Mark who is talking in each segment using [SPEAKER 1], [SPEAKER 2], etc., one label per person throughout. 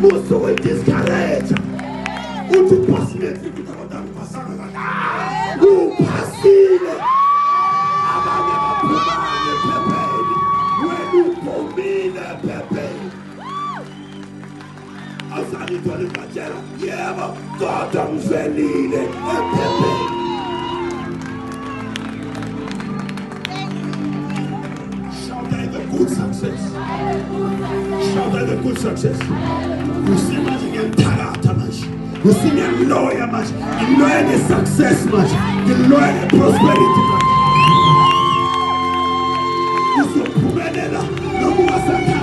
[SPEAKER 1] musuh discourage. Uthi passionate ukuthi pasanga uphasile abanye baphumane phepheni wena uphumile phepheni azali thole batshela yebo kodwa ngivelile ephepheni. Shout out the good success. Shout out the good success. You see much again tarata much. You see me a lawyer much. You lawyer the success much. You lawyer the prosperity much. You see Pumenela. No more Santa.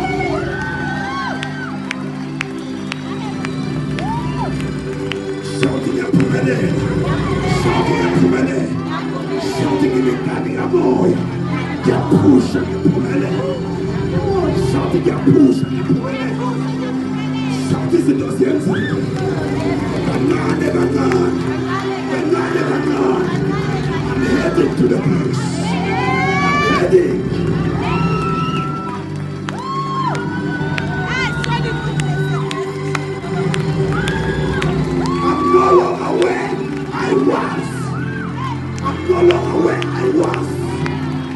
[SPEAKER 1] Shouting at Pumenela. Shouting at Pumenela. Shouting in the Gadi Amoy. Ya pusha ya Pumenela. Shouting ya pusha ya Pumenela. Shouting in those years. Never gone. Never gone. I'm heading to the place. I'm heading. I'm no longer where I was. I'm no longer where I was.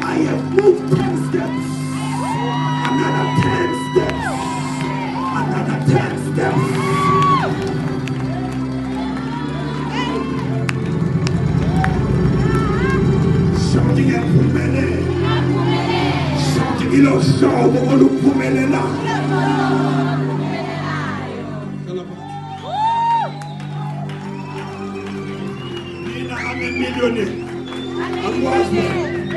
[SPEAKER 1] I have moved 10 steps. Another 10 steps. Another 10 steps. Shouting at Pumele. Shouting ilo show olu Pumelela. Mina I'm a millionaire. I'm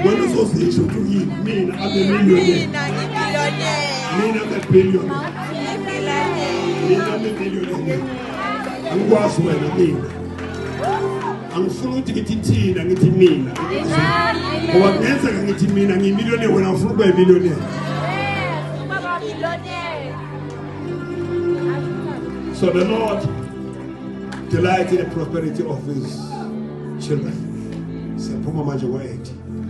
[SPEAKER 1] when you say to eat, Mina I'm a millionaire. Mina I'm a billionaire. Mina I'm a millionaire. I'm when I mean. I'm full to get it in and get it mean. What else I can get it mean and a millionaire when I'm full by a millionaire. So the Lord delights in the prosperity of his children. Say, Puma Majawait.